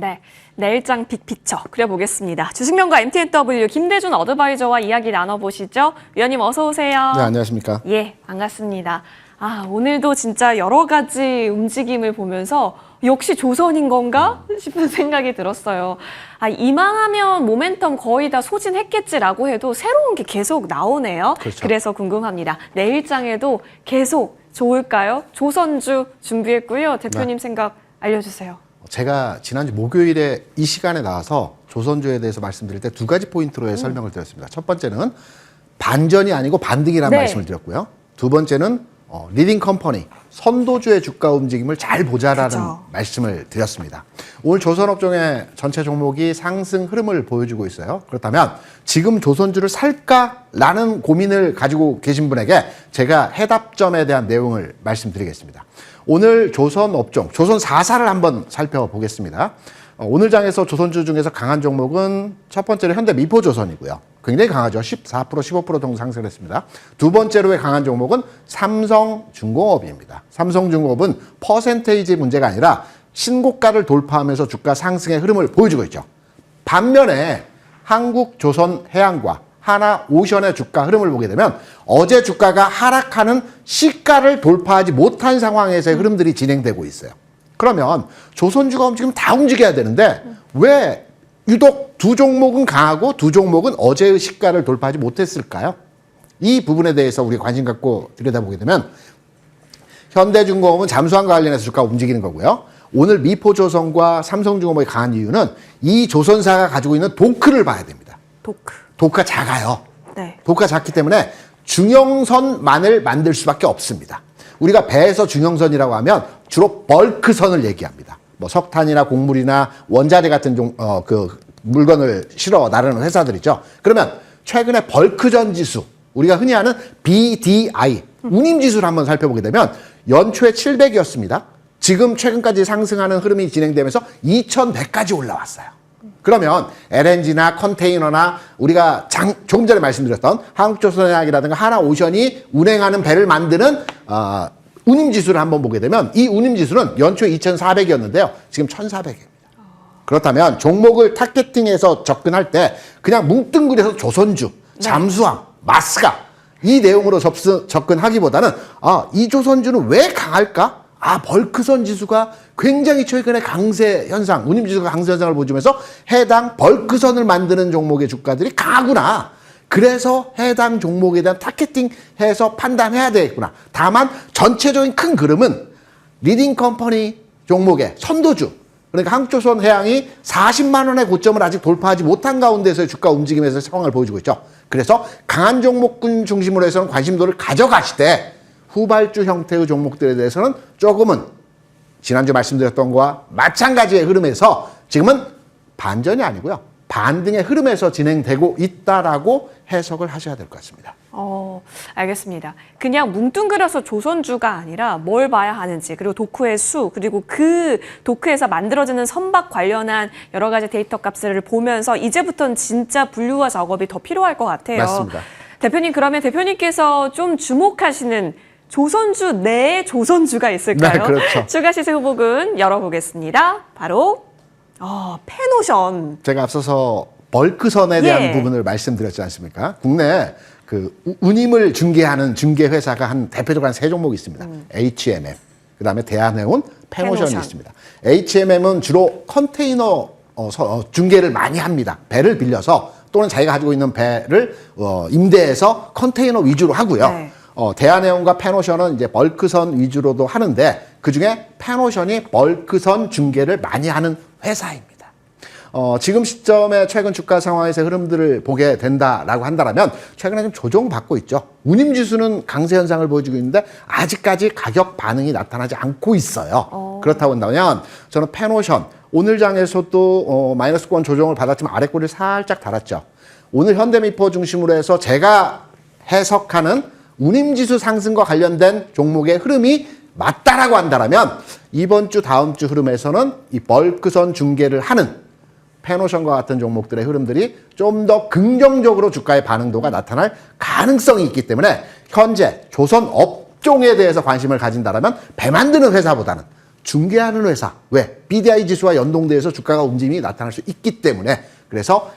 네, 내일장 빅피처 그려보겠습니다. 주식명가 MTNW 김대준 어드바이저와 이야기 나눠보시죠. 위원님 어서 오세요. 네, 안녕하십니까. 예, 반갑습니다. 오늘도 진짜 여러 가지 움직임을 보면서 역시 조선인 건가 싶은 생각이 들었어요. 이만하면 모멘텀 거의 다 소진했겠지라고 해도 새로운 게 계속 나오네요. 그렇죠. 그래서 궁금합니다. 내일장에도 계속 좋을까요? 조선주 준비했고요. 대표님 생각 알려주세요. 제가 지난주 목요일에 이 시간에 나와서 조선주에 대해서 말씀드릴 때 두 가지 포인트로 설명을 드렸습니다. 첫 번째는 반전이 아니고 반등이라는 말씀을 드렸고요. 두 번째는 리딩 컴퍼니, 선도주의 주가 움직임을 잘 보자라는 그렇죠. 말씀을 드렸습니다. 오늘 조선업종의 전체 종목이 상승 흐름을 보여주고 있어요. 그렇다면 지금 조선주를 살까라는 고민을 가지고 계신 분에게 제가 해답점에 대한 내용을 말씀드리겠습니다. 오늘 조선업종, 조선 4사를 한번 살펴보겠습니다. 오늘 장에서 조선주 중에서 강한 종목은 첫 번째로 현대미포조선이고요. 굉장히 강하죠. 14%, 15% 정도 상승을 했습니다. 두 번째로의 강한 종목은 삼성중공업입니다. 삼성중공업은 퍼센테이지 문제가 아니라 신고가를 돌파하면서 주가 상승의 흐름을 보여주고 있죠. 반면에 한국조선해양과 하나오션의 주가 흐름을 보게 되면 어제 주가가 하락하는 시가를 돌파하지 못한 상황에서의 흐름들이 진행되고 있어요. 그러면 조선주가 움직이면 다 움직여야 되는데 왜 유독 두 종목은 강하고 두 종목은 어제의 시가를 돌파하지 못했을까요? 이 부분에 대해서 우리 관심 갖고 들여다보게 되면 현대중공업은 잠수함과 관련해서 주가가 움직이는 거고요. 오늘 미포조선과 삼성중공업이 강한 이유는 이 조선사가 가지고 있는 도크를 봐야 됩니다. 도크가 작아요. 네. 도크가 작기 때문에 중형선만을 만들 수밖에 없습니다. 우리가 배에서 중형선이라고 하면 주로 벌크선을 얘기합니다. 뭐 석탄이나 곡물이나 원자재 같은 그 물건을 실어 나르는 회사들이죠. 그러면 최근에 벌크전 지수, 우리가 흔히 아는 BDI, 운임지수를 한번 살펴보게 되면 연초에 700이었습니다. 지금 최근까지 상승하는 흐름이 진행되면서 2100까지 올라왔어요. 그러면 LNG나 컨테이너나 우리가 조금 전에 말씀드렸던 한국조선해양이라든가 하나오션이 운행하는 배를 만드는 운임지수를 한번 보게 되면 이 운임지수는 연초에 2400이었는데요. 지금 1400입니다. 그렇다면 종목을 타겟팅해서 접근할 때 그냥 뭉뚱그려서 조선주, 잠수함, 마스가 이 내용으로 접근하기보다는 이 조선주는 왜 강할까? 벌크선 지수가 굉장히 최근에 강세 현상, 운임지수가 강세 현상을 보여주면서 해당 벌크선을 만드는 종목의 주가들이 강하구나. 그래서 해당 종목에 대한 타겟팅해서 판단해야 되겠구나. 다만 전체적인 큰 그림은 리딩 컴퍼니 종목의 선도주, 그러니까 한국조선해양이 40만 원의 고점을 아직 돌파하지 못한 가운데서의 주가 움직임에서 상황을 보여주고 있죠. 그래서 강한 종목군 중심으로 해서는 관심도를 가져가시되 후발주 형태의 종목들에 대해서는 조금은 지난주 말씀드렸던 것과 마찬가지의 흐름에서 지금은 반전이 아니고요. 반등의 흐름에서 진행되고 있다라고 해석을 하셔야 될 것 같습니다. 알겠습니다. 그냥 뭉뚱그려서 조선주가 아니라 뭘 봐야 하는지, 그리고 도크의 수, 그리고 그 도크에서 만들어지는 선박 관련한 여러 가지 데이터 값을 보면서 이제부터는 진짜 분류화 작업이 더 필요할 것 같아요. 맞습니다. 대표님, 그러면 대표님께서 좀 주목하시는 조선주 내에 조선주가 있을까요? 네, 그렇죠. 추가 시세 후보군 열어보겠습니다. 바로 페노션. 제가 앞서서 벌크선에 대한 부분을 말씀드렸지 않습니까? 국내 그 운임을 중개하는 중개회사가 대표적으로 한 3종목이 있습니다. HMM, 그 다음에 대한해운, 페노션이 있습니다. HMM은 주로 컨테이너 중개를 많이 합니다. 배를 빌려서 또는 자기가 가지고 있는 배를 임대해서 컨테이너 위주로 하고요. 네. 대한해운과 페노션은 이제 벌크선 위주로도 하는데 그중에 페노션이 벌크선 중개를 많이 하는 회사입니다. 지금 시점에 최근 주가 상황에서 흐름들을 보게 된다라고 한다면 최근에 좀 조정받고 있죠. 운임지수는 강세 현상을 보여주고 있는데 아직까지 가격 반응이 나타나지 않고 있어요. 그렇다고 한다면 저는 페노션 오늘 장에서도 마이너스권 조정을 받았지만 아래꼬리를 살짝 달았죠. 오늘 현대미포 중심으로 해서 제가 해석하는 운임지수 상승과 관련된 종목의 흐름이 맞다라고 한다면 이번 주 다음 주 흐름에서는 이 벌크선 중개를 하는 페노션과 같은 종목들의 흐름들이 좀 더 긍정적으로 주가의 반응도가 나타날 가능성이 있기 때문에 현재 조선 업종에 대해서 관심을 가진다면 배 만드는 회사보다는 중개하는 회사, 왜? BDI 지수와 연동돼서 주가가 움직임이 나타날 수 있기 때문에 그래서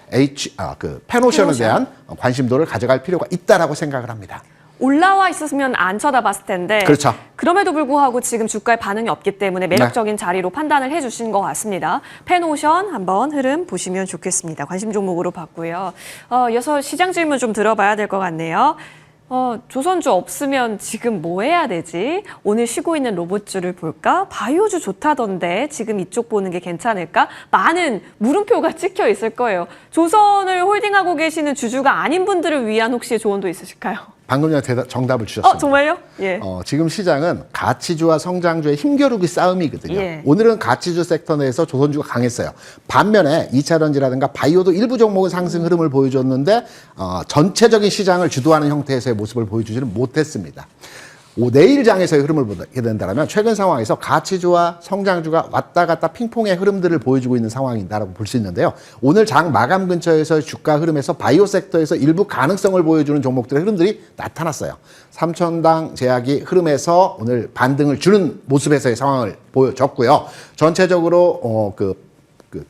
페노션에 대한 관심도를 가져갈 필요가 있다라고 생각을 합니다. 올라와 있었으면 안 쳐다봤을 텐데 그렇죠. 그럼에도 불구하고 지금 주가에 반응이 없기 때문에 매력적인 자리로 판단을 해주신 것 같습니다. 페노션 한번 흐름 보시면 좋겠습니다. 관심 종목으로 봤고요. 이어서 시장 질문 좀 들어봐야 될 것 같네요. 조선주 없으면 지금 뭐 해야 되지? 오늘 쉬고 있는 로봇주를 볼까? 바이오주 좋다던데 지금 이쪽 보는 게 괜찮을까? 많은 물음표가 찍혀 있을 거예요. 조선을 홀딩하고 계시는 주주가 아닌 분들을 위한 혹시 조언도 있으실까요? 방금 전에 정답을 주셨습니다. 정말요? 예. 지금 시장은 가치주와 성장주의 힘겨루기 싸움이거든요. 예. 오늘은 가치주 섹터 내에서 조선주가 강했어요. 반면에 2차전지라든가 바이오도 일부 종목은 상승 흐름을 보여줬는데 전체적인 시장을 주도하는 형태에서의 모습을 보여주지는 못했습니다. 내일 장에서의 흐름을 보게 된다면 최근 상황에서 가치주와 성장주가 왔다 갔다 핑퐁의 흐름들을 보여주고 있는 상황이다라고 볼 수 있는데요. 오늘 장 마감 근처에서 주가 흐름에서 바이오 섹터에서 일부 가능성을 보여주는 종목들의 흐름들이 나타났어요. 3천당 제약이 흐름에서 오늘 반등을 주는 모습에서의 상황을 보여줬고요. 전체적으로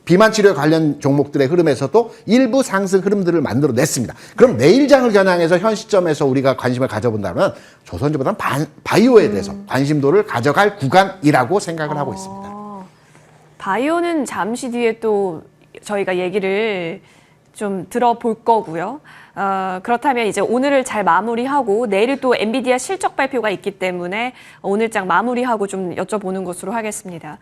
비만 치료 관련 종목들의 흐름에서도 일부 상승 흐름들을 만들어냈습니다. 그럼 내일 장을 겨냥해서 현 시점에서 우리가 관심을 가져본다면 조선주보다는 바이오에 대해서 관심도를 가져갈 구간이라고 생각을 하고 있습니다. 바이오는 잠시 뒤에 또 저희가 얘기를 좀 들어볼 거고요. 그렇다면 이제 오늘을 잘 마무리하고 내일 또 엔비디아 실적 발표가 있기 때문에 오늘장 마무리하고 좀 여쭤보는 것으로 하겠습니다.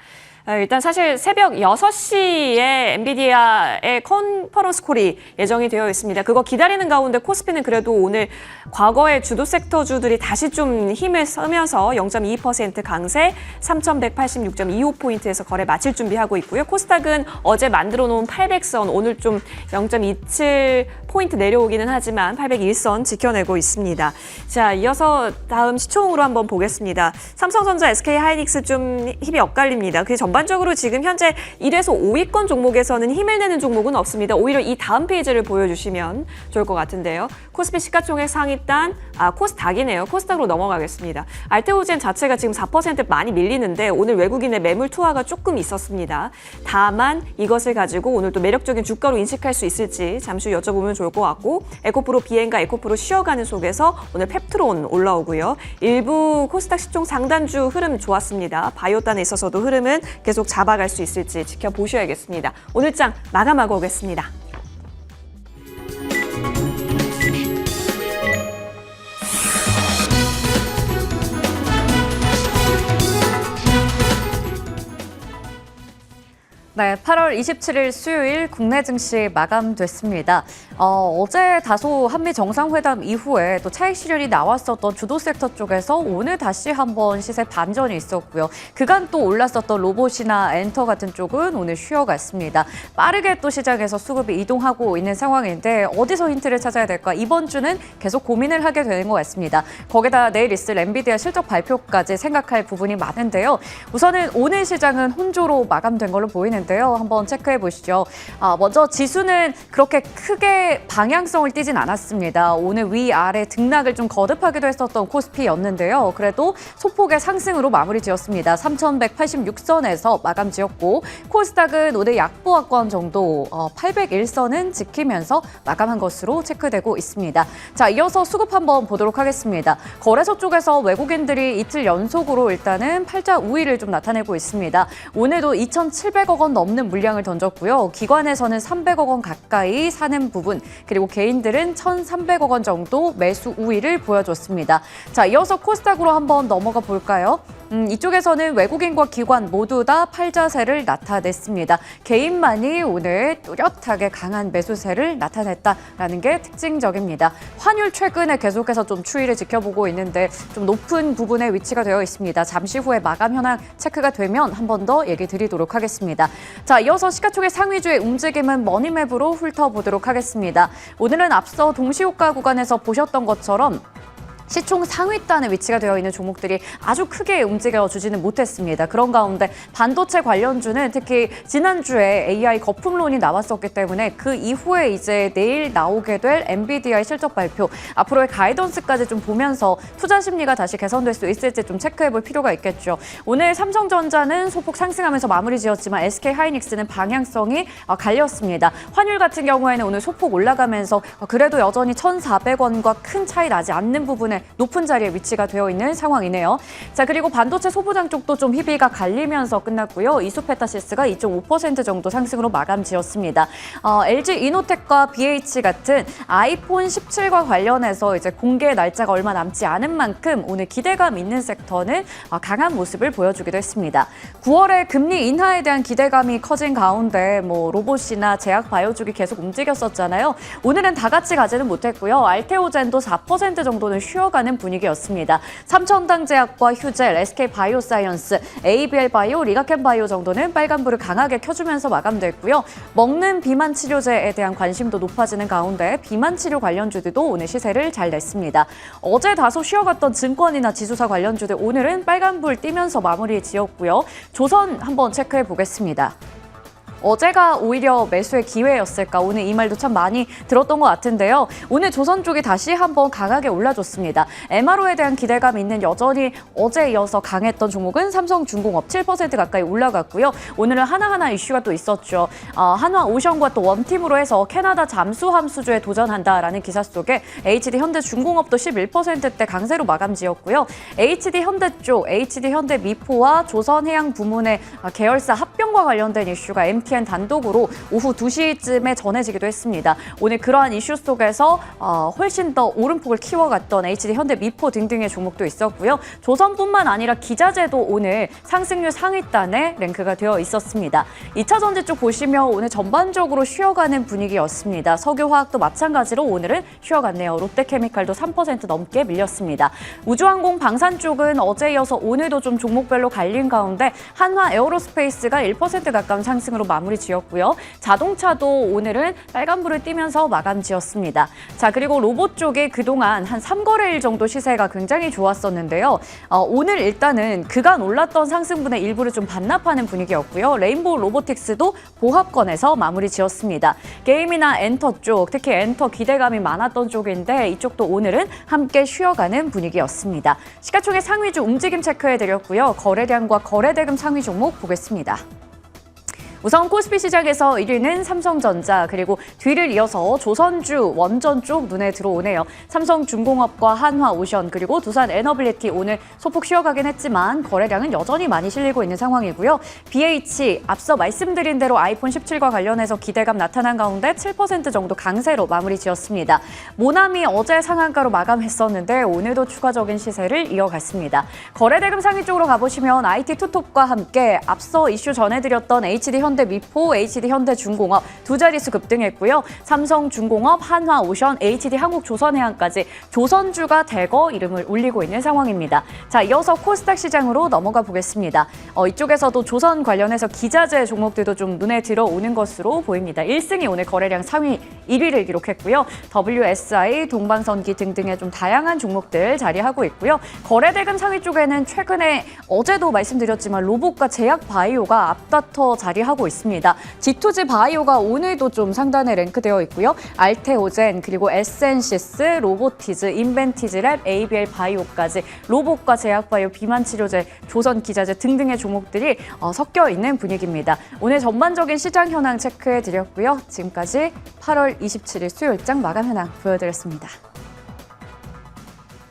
일단 사실 새벽 6시에 엔비디아의 컨퍼런스 콜이 예정이 되어 있습니다. 그거 기다리는 가운데 코스피는 그래도 오늘 과거의 주도 섹터주들이 다시 좀 힘을 쓰면서 0.2% 강세 3,186.25포인트에서 거래 마칠 준비하고 있고요. 코스닥은 어제 만들어 놓은 800선 오늘 좀 0.27포인트 내려오기는 하지만 801선 지켜내고 있습니다. 자, 이어서 다음 시총으로 한번 보겠습니다. 삼성전자, SK하이닉스 좀 힘이 엇갈립니다. 그 전반적으로 지금 현재 1에서 5위권 종목에서는 힘을 내는 종목은 없습니다. 오히려 이 다음 페이지를 보여주시면 좋을 것 같은데요. 코스피 시가총액 상위단, 코스닥이네요. 코스닥으로 넘어가겠습니다. 알테오젠 자체가 지금 4% 많이 밀리는데 오늘 외국인의 매물 투하가 조금 있었습니다. 다만 이것을 가지고 오늘 또 매력적인 주가로 인식할 수 있을지 잠시 후 여쭤보면 좋을 것 같고 에코프로 비엔과 에코프로 쉬어가는 속에서 오늘 펩트론 올라오고요. 일부 코스닥 시총 상단주 흐름 좋았습니다. 바이오단에 있어서도 흐름은 계속 잡아갈 수 있을지 지켜보셔야겠습니다. 오늘 장 마감하고 오겠습니다. 네, 8월 27일 수요일 국내 증시 마감됐습니다. 어제 다소 한미 정상회담 이후에 또 차익 실현이 나왔었던 주도 섹터 쪽에서 오늘 다시 한번 시세 반전이 있었고요. 그간 또 올랐었던 로봇이나 엔터 같은 쪽은 오늘 쉬어갔습니다. 빠르게 또 시장에서 수급이 이동하고 있는 상황인데 어디서 힌트를 찾아야 될까? 이번 주는 계속 고민을 하게 되는 것 같습니다. 거기다 내일 있을 엔비디아 실적 발표까지 생각할 부분이 많은데요. 우선은 오늘 시장은 혼조로 마감된 걸로 보이는데요. 한번 체크해 보시죠. 먼저 지수는 그렇게 크게 방향성을 띠진 않았습니다. 오늘 위아래 등락을 좀 거듭하기도 했었던 코스피였는데요. 그래도 소폭의 상승으로 마무리 지었습니다. 3,186선에서 마감 지었고 코스닥은 오늘 약보합권 정도 801선은 지키면서 마감한 것으로 체크되고 있습니다. 자, 이어서 수급 한번 보도록 하겠습니다. 거래소 쪽에서 외국인들이 이틀 연속으로 일단은 팔자 우위를 좀 나타내고 있습니다. 오늘도 2,700억 원 넘는 물량을 던졌고요. 기관에서는 300억 원 가까이 사는 부분, 그리고 개인들은 1,300억 원 정도 매수 우위를 보여줬습니다. 자, 이어서 코스닥으로 한번 넘어가 볼까요? 이쪽에서는 외국인과 기관 모두 다 팔자세를 나타냈습니다. 개인만이 오늘 뚜렷하게 강한 매수세를 나타냈다라는 게 특징적입니다. 환율 최근에 계속해서 좀 추이를 지켜보고 있는데 좀 높은 부분에 위치가 되어 있습니다. 잠시 후에 마감 현황 체크가 되면 한 번 더 얘기 드리도록 하겠습니다. 자, 이어서 시가총액 상위주의 움직임은 머니맵으로 훑어보도록 하겠습니다. 오늘은 앞서 동시호가 구간에서 보셨던 것처럼 시총 상위단에 위치가 되어 있는 종목들이 아주 크게 움직여주지는 못했습니다. 그런 가운데 반도체 관련주는 특히 지난주에 AI 거품론이 나왔었기 때문에 그 이후에 이제 내일 나오게 될 엔비디아의 실적 발표, 앞으로의 가이던스까지 좀 보면서 투자 심리가 다시 개선될 수 있을지 좀 체크해볼 필요가 있겠죠. 오늘 삼성전자는 소폭 상승하면서 마무리 지었지만 SK하이닉스는 방향성이 갈렸습니다. 환율 같은 경우에는 오늘 소폭 올라가면서 그래도 여전히 1,400원과 큰 차이 나지 않는 부분에 높은 자리에 위치가 되어 있는 상황이네요. 자, 그리고 반도체 소부장 쪽도 좀 희비가 갈리면서 끝났고요. 이소페타시스가 2.5% 정도 상승으로 마감 지었습니다. LG 이노텍과 BH 같은 아이폰 17과 관련해서 이제 공개 날짜가 얼마 남지 않은 만큼 오늘 기대감 있는 섹터는 강한 모습을 보여주기도 했습니다. 9월에 금리 인하에 대한 기대감이 커진 가운데 뭐 로봇이나 제약 바이오 쪽이 계속 움직였었잖아요. 오늘은 다 같이 가지는 못했고요. 알테오젠도 4% 정도는 쉬어가는 분위기였습니다. 삼천당제약과 휴젤, SK바이오사이언스, ABL바이오, 리가켄바이오 정도는 빨간불을 강하게 켜주면서 마감됐고요. 먹는 비만 치료제에 대한 관심도 높아지는 가운데 비만 치료 관련주들도 오늘 시세를 잘 냈습니다. 어제 다소 쉬어갔던 증권이나 지수사 관련주들 오늘은 빨간불 띄면서 마무리 지었고요. 조선 한번 체크해 보겠습니다. 어제가 오히려 매수의 기회였을까? 오늘 이 말도 참 많이 들었던 것 같은데요. 오늘 조선 쪽이 다시 한번 강하게 올라줬습니다. MRO에 대한 기대감 있는 여전히 어제 이어서 강했던 종목은 삼성중공업 7% 가까이 올라갔고요. 오늘은 하나하나 이슈가 또 있었죠. 한화오션과 또 원팀으로 해서 캐나다 잠수함 수주에 도전한다라는 기사 속에 HD현대중공업도 11%대 강세로 마감 지었고요. HD현대 쪽, HD현대미포와 조선해양 부문의 계열사 합병과 관련된 이슈가 MTN 단독으로 오후 2시쯤에 전해지기도 했습니다. 오늘 그러한 이슈 속에서 훨씬 더 오름폭을 키워갔던 HD현대미포 등등의 종목도 있었고요. 조선뿐만 아니라 기자재도 오늘 상승률 상위단에 랭크가 되어 있었습니다. 2차 전지 쪽 보시면 오늘 전반적으로 쉬어가는 분위기였습니다. 석유화학도 마찬가지로 오늘은 쉬어갔네요. 롯데케미칼도 3% 넘게 밀렸습니다. 우주항공 방산 쪽은 어제 이어서 오늘도 좀 종목별로 갈린 가운데 한화 에어로스페이스가 1% 가까운 상승으로 마무리 지었고요. 자동차도 오늘은 빨간불을 띄면서 마감 지었습니다. 자, 그리고 로봇 쪽이 그동안 한 3거래일 정도 시세가 굉장히 좋았었는데요. 오늘 일단은 그간 올랐던 상승분의 일부를 좀 반납하는 분위기였고요. 레인보우 로보틱스도 보합권에서 마무리 지었습니다. 게임이나 엔터 쪽, 특히 엔터 기대감이 많았던 쪽인데 이쪽도 오늘은 함께 쉬어가는 분위기였습니다. 시가총액 상위주 움직임 체크해드렸고요. 거래량과 거래대금 상위 종목 보겠습니다. 우선 코스피 시장에서 1위는 삼성전자, 그리고 뒤를 이어서 조선주, 원전 쪽 눈에 들어오네요. 삼성중공업과 한화오션, 그리고 두산에너빌리티 오늘 소폭 쉬어가긴 했지만 거래량은 여전히 많이 실리고 있는 상황이고요. BH, 앞서 말씀드린 대로 아이폰 17과 관련해서 기대감 나타난 가운데 7% 정도 강세로 마무리 지었습니다. 모나미 어제 상한가로 마감했었는데 오늘도 추가적인 시세를 이어갔습니다. 거래대금 상위 쪽으로 가보시면 IT 투톱과 함께 앞서 이슈 전해드렸던 HD현대미포, HD현대중공업 두 자릿수 급등했고요. 삼성중공업, 한화오션, HD한국조선해양까지 조선주가 대거 이름을 올리고 있는 상황입니다. 자, 이어서 코스닥 시장으로 넘어가 보겠습니다. 이쪽에서도 조선 관련해서 기자재 종목들도 좀 눈에 들어오는 것으로 보입니다. 1승이 오늘 거래량 상위 1위를 기록했고요. WSI, 동방선기 등등의 좀 다양한 종목들 자리하고 있고요. 거래대금 상위 쪽에는 최근에 어제도 말씀드렸지만 로봇과 제약 바이오가 앞다퉈 자리하고 있습니다. G2G 바이오가 오늘도 좀 상단에 랭크되어 있고요. 알테오젠, 그리고 에센시스, 로보티즈, 인벤티즈랩, ABL 바이오까지 로봇과 제약 바이오, 비만 치료제, 조선 기자재 등등의 종목들이 섞여 있는 분위기입니다. 오늘 전반적인 시장 현황 체크해 드렸고요. 지금까지 8월 27일 수요일장 마감 현황 보여드렸습니다.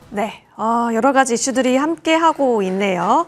네. 여러 가지 이슈들이 함께 하고 있네요.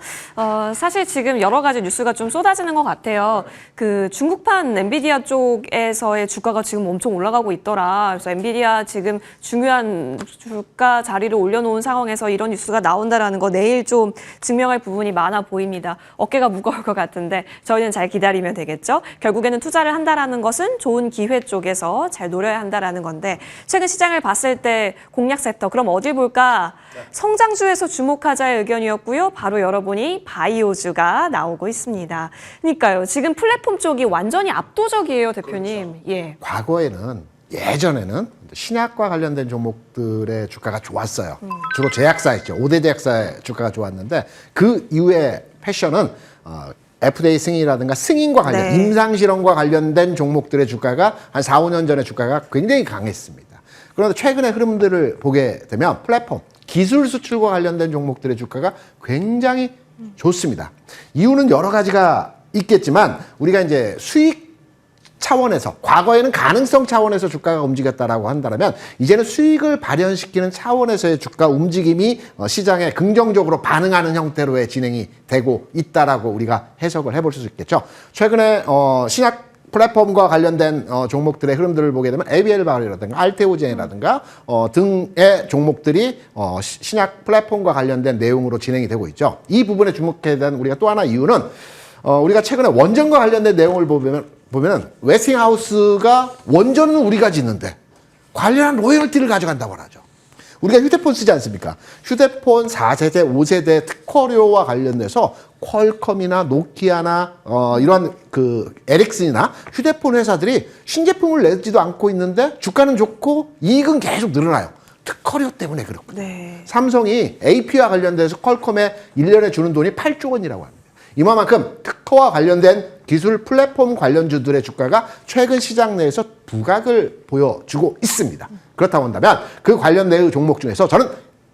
사실 지금 여러 가지 뉴스가 좀 쏟아지는 것 같아요. 그 중국판 엔비디아 쪽에서의 주가가 지금 엄청 올라가고 있더라. 그래서 엔비디아 지금 중요한 주가 자리를 올려놓은 상황에서 이런 뉴스가 나온다라는 거 내일 좀 증명할 부분이 많아 보입니다. 어깨가 무거울 것 같은데 저희는 잘 기다리면 되겠죠. 결국에는 투자를 한다라는 것은 좋은 기회 쪽에서 잘 노려야 한다라는 건데 최근 시장을 봤을 때 공략 섹터 그럼 어딜 볼까? 성장주에서 주목하자의 의견이었고요. 바로 여러분이 바이오주가 나오고 있습니다. 그러니까요. 지금 플랫폼 쪽이 완전히 압도적이에요, 대표님. 그렇죠. 예. 과거에는 예전에는 신약과 관련된 종목들의 주가가 좋았어요. 주로 제약사였죠. 5대 제약사의 주가가 좋았는데 그 이후에 패션은 FDA 승인이라든가 승인과 관련, 네. 임상실험과 관련된 종목들의 주가가 한 4, 5년 전에 주가가 굉장히 강했습니다. 그런데 최근의 흐름들을 보게 되면 플랫폼, 기술 수출과 관련된 종목들의 주가가 굉장히 좋습니다. 이유는 여러 가지가 있겠지만 우리가 이제 수익 차원에서 과거에는 가능성 차원에서 주가가 움직였다라고 한다면 이제는 수익을 발현시키는 차원에서의 주가 움직임이 시장에 긍정적으로 반응하는 형태로의 진행이 되고 있다라고 우리가 해석을 해볼 수 있겠죠. 최근에 신약 플랫폼과 관련된 종목들의 흐름들을 보게 되면 ABL 바이오라든가 알테오젠이라든가 등의 종목들이 신약 플랫폼과 관련된 내용으로 진행이 되고 있죠. 이 부분에 주목해야 되는 우리가 또 하나 이유는 우리가 최근에 원전과 관련된 내용을 보면은 웨스팅하우스가 원전은 우리가 짓는데 관련한 로열티를 가져간다고 하죠. 우리가 휴대폰 쓰지 않습니까? 휴대폰 4세대, 5세대 특허료와 관련돼서 퀄컴이나 노키아나 이러한 그 에릭슨이나 휴대폰 회사들이 신제품을 내지도 않고 있는데 주가는 좋고 이익은 계속 늘어나요. 특허료 때문에 그렇거든요. 네. 삼성이 AP와 관련돼서 퀄컴에 1년에 주는 돈이 8조 원이라고 합니다. 이만큼 특허와 관련된 기술 플랫폼 관련주들의 주가가 최근 시장 내에서 부각을 보여주고 있습니다. 그렇다고 한다면 그 관련된 종목 중에서 저는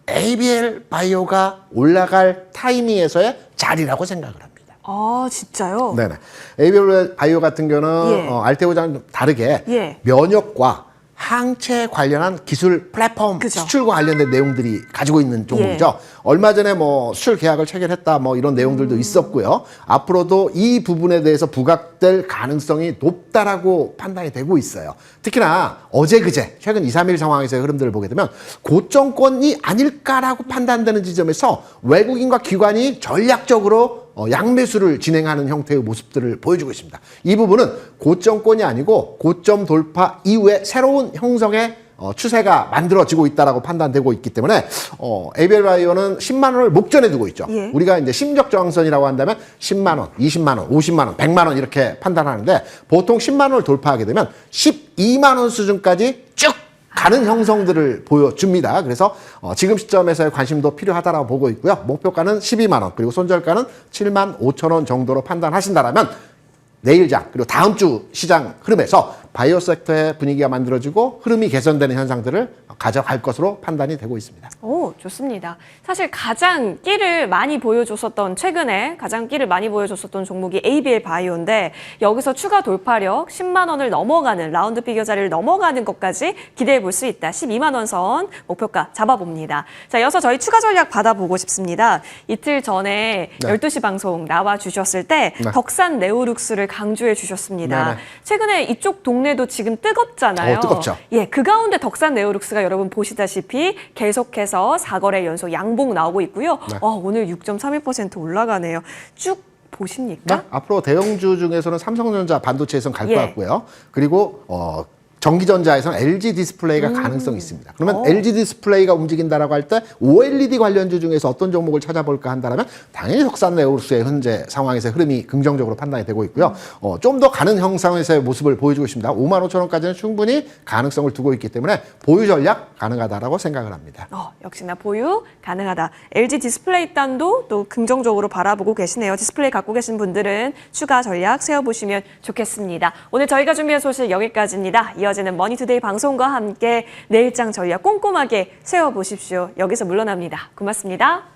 ABL 바이오가 올라갈 타이밍에서의 자리라고 생각을 합니다. 아, 진짜요? 네네. ABL 바이오 같은 경우는 예. 알테오장은 좀 다르게 예. 면역과 항체 관련한 기술 플랫폼 그죠. 수출과 관련된 내용들이 가지고 있는 종목이죠. 얼마 전에 뭐 수출 계약을 체결했다 뭐 이런 내용들도 있었고요. 앞으로도 이 부분에 대해서 부각될 가능성이 높다라고 판단이 되고 있어요. 특히나 어제 그제 최근 2, 3일 상황에서의 흐름들을 보게 되면 고점권이 아닐까라고 판단되는 지점에서 외국인과 기관이 전략적으로 양매수를 진행하는 형태의 모습들을 보여주고 있습니다. 이 부분은 고점권이 아니고 고점 돌파 이후에 새로운 형성의 추세가 만들어지고 있다라고 판단되고 있기 때문에 ABL 바이오는 10만 원을 목전에 두고 있죠. 예. 우리가 이제 심적 저항선이라고 한다면 10만 원, 20만 원, 50만 원, 100만 원 이렇게 판단하는데 보통 10만 원을 돌파하게 되면 12만 원 수준까지 쭉 가는 형성들을 보여줍니다. 그래서 지금 시점에서의 관심도 필요하다라고 보고 있고요. 목표가는 12만 원 그리고 손절가는 7만 5천 원 정도로 판단하신다라면 내일장 그리고 다음 주 시장 흐름에서 바이오 섹터의 분위기가 만들어지고 흐름이 개선되는 현상들을 가져갈 것으로 판단이 되고 있습니다. 오, 좋습니다. 사실 가장 끼를 많이 보여줬었던 최근에 가장 끼를 많이 보여줬었던 종목이 ABL 바이오인데 여기서 추가 돌파력 10만 원을 넘어가는 라운드 피겨 자리를 넘어가는 것까지 기대해 볼 수 있다. 12만 원 선 목표가 잡아봅니다. 자, 이어서 저희 추가 전략 받아보고 싶습니다. 이틀 전에 네. 12시 방송 나와 주셨을 때 네. 덕산 네오룩스를 강조해 주셨습니다. 네네. 최근에 이쪽 동네도 지금 뜨겁잖아요. 뜨겁죠. 예, 그 가운데 덕산 네오룩스가 여러분 보시다시피 계속해서 4거래 연속 양봉 나오고 있고요. 네. 오늘 6.31% 올라가네요. 쭉 보십니까? 네? 앞으로 대형주 중에서는 삼성전자 반도체에서는 갈 것 예. 같고요. 그리고 전기전자에서는 LG 디스플레이가 가능성이 있습니다. 그러면 LG 디스플레이가 움직인다라고 할 때 OLED 관련주 중에서 어떤 종목을 찾아볼까 한다면 당연히 덕산 네오룩스의 현재 상황에서의 흐름이 긍정적으로 판단이 되고 있고요. 좀 더 가는 형상에서의 모습을 보여주고 있습니다. 5만 5천 원까지는 충분히 가능성을 두고 있기 때문에 보유 전략 가능하다라고 생각을 합니다. 역시나 보유 가능하다. LG 디스플레이 단도 또 긍정적으로 바라보고 계시네요. 디스플레이 갖고 계신 분들은 추가 전략 세워보시면 좋겠습니다. 오늘 저희가 준비한 소식 여기까지입니다. 이어지는 머니투데이 방송과 함께 내일장 전략 꼼꼼하게 세워보십시오. 여기서 물러납니다. 고맙습니다.